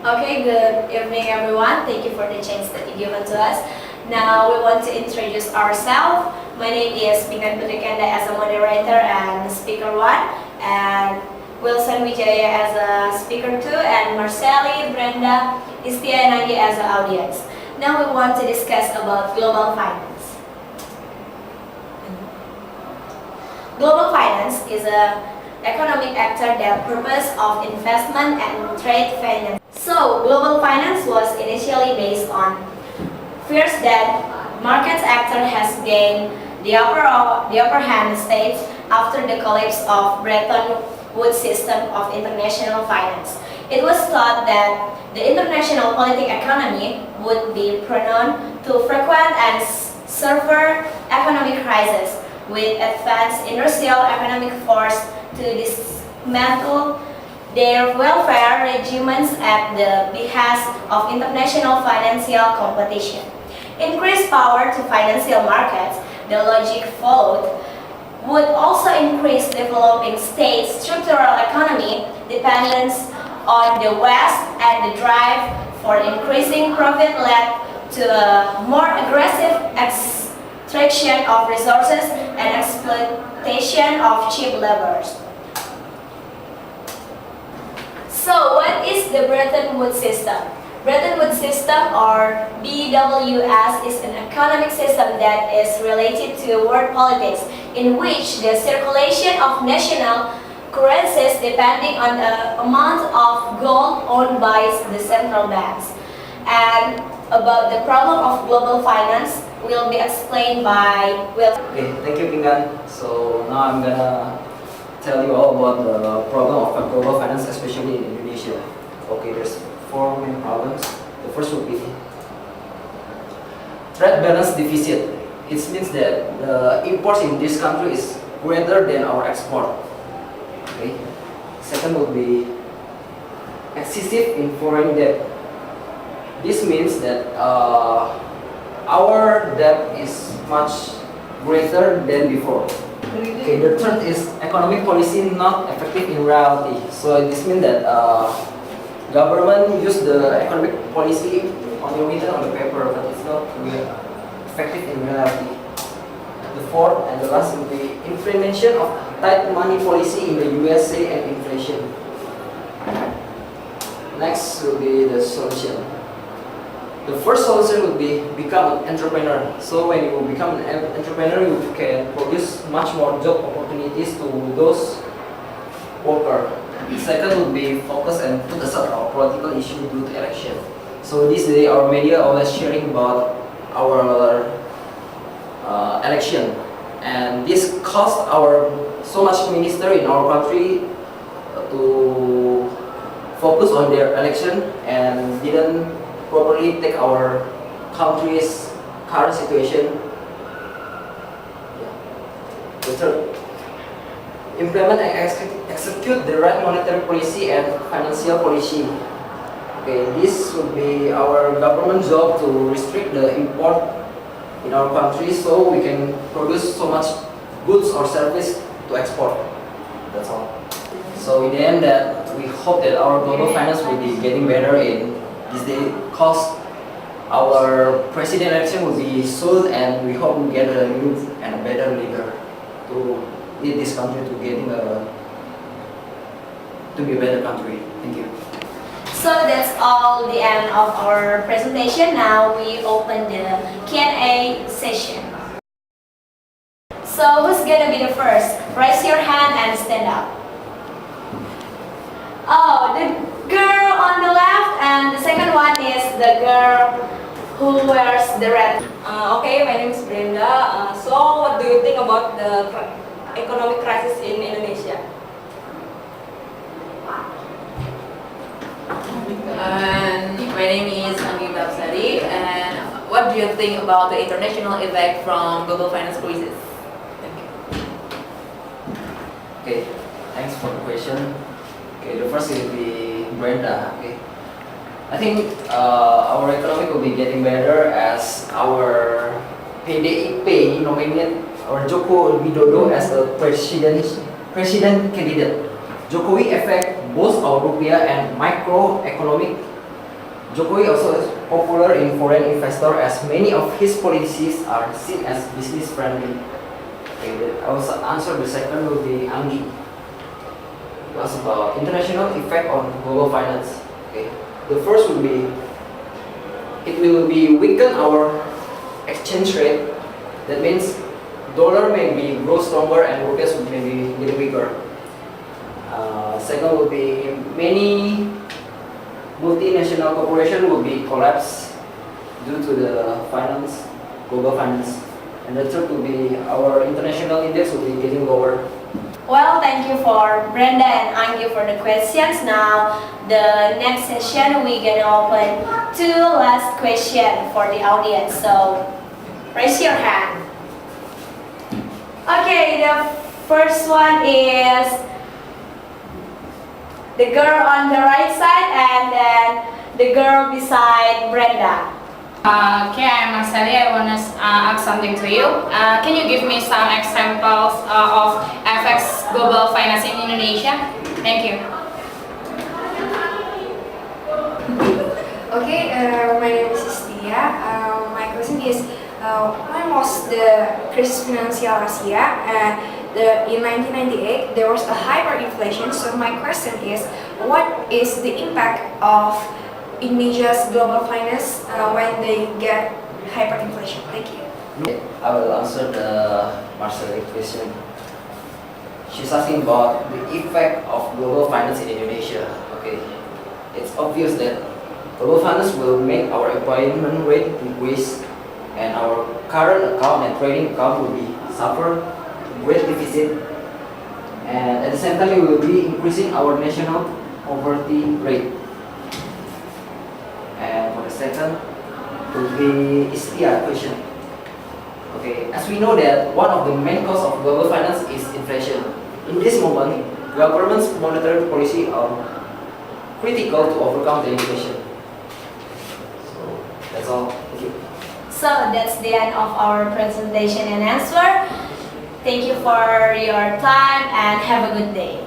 Okay, good evening everyone. Thank you for the chance that you given to us. Now we want to introduce ourselves. My name is Binus as a moderator and speaker 1, and Wilson Wijaya as a speaker 2, and Marceli, Brenda, Istia, and Angie as an audience. Now we want to discuss about global finance. Global finance is a economic actor that purpose of investment and trade finance. So, global finance was initially based on fears that market actor has gained the upper hand stage after the collapse of Bretton Woods system of international finance. It was thought that the international political economy would be prone to frequent and severe economic crises, with advanced industrial economic force to dismantle their welfare regimes at the behest of international financial competition. Increased power to financial markets, the logic followed, would also increase developing states' structural economy dependence on the West, and the drive for increasing profit led to a more aggressive extraction of resources and exploitation of cheap laborers. So, what is the Bretton Woods system? Bretton Woods system, or BWS, is an economic system that is related to world politics, in which the circulation of national currencies depending on the amount of gold owned by the central banks. And about the problem of global finance will be explained by Will. Okay, thank you, Pingan. So now I'm gonna tell you all about the problem of global finance, especially in Indonesia. Okay, there's 4 main problems. The first would be trade balance deficit. It means that the imports in this country is greater than our export. Okay. Second would be excessive in foreign debt. This means that our debt is much greater than before. Okay, the third is economic policy not effective in reality. So this means that government use the economic policy only written on the paper, but it's not really effective in reality. The fourth and the last will be implementation of tight money policy in the USA and inflation. Next will be the solution. The first solution would be become an entrepreneur. So when you become an entrepreneur, you can produce much more job opportunities to those workers. Second would be focus and put aside our political issue due to election. So this day our media always sharing about our election, and this cost our so much minister in our country to focus on their election and didn't properly take our country's current situation. The third, implement and execute the right monetary policy and financial policy. Okay, this would be our government job to restrict the import in our country so we can produce so much goods or service to export. That's all. So in the end, that we hope that our global finance will be getting better in this day, cause our president election will be soon, and we hope we get a new and a better leader to lead this country to getting to be a better country. Thank you. So that's all the end of our presentation. Now we open the Q&A session. So who's gonna be the first? Raise your hand and stand up. Oh, the girl on the left, and the second one is the girl who wears the red. Okay, my name is Brenda. So what do you think about the economic crisis in Indonesia? And my name is Anggi Babsari, and what do you think about the international effect from global finance crisis? Thank you. Okay, thanks for the question. Okay, the first will be Brenda. Okay, I think our economy will be getting better as our PDIP nominate our Joko Widodo as a president candidate. Jokowi affect both our rupiah and microeconomic Jokowi also is popular in foreign investor as many of his policies are seen as business friendly. Okay, I also answer the second will be Anggi. It was about international effect on global finance. Okay, the first will be it will be weaken our exchange rate. That means dollar may be grow stronger and rupiah may be get weaker. Second will be many multinational corporation will be collapsed due to the finance, global finance. And the third will be our international index will be getting lower. Well, thank you for Brenda and Angie for the questions. Now, the next session we're gonna open two last questions for the audience. So, raise your hand. Okay, the first one is the girl on the right side and then the girl beside Brenda. Okay, I'm Marceli. I want to ask something to you. Can you give me some examples of FX global finance in Indonesia? Thank you. Okay, my name is Istia. My question is, when was the crisis financial Asia? In 1998, there was a hyperinflation. So my question is, what is the impact of Indonesia's global finance when they get hyperinflation? Thank you. I will answer the Marceli question. She's asking about the effect of global finance in Indonesia. Okay, it's obvious that global finance will make our employment rate increase and our current account and trading account will be suffer great deficit, and at the same time we will be increasing our national poverty rate. And for the second will be Istia question. Okay, as we know that one of the main causes of global finance is inflation. In this moment, government's monetary policy are critical to overcome the inflation. So that's all. Thank you. So that's the end of our presentation and answer. Thank you for your time and have a good day.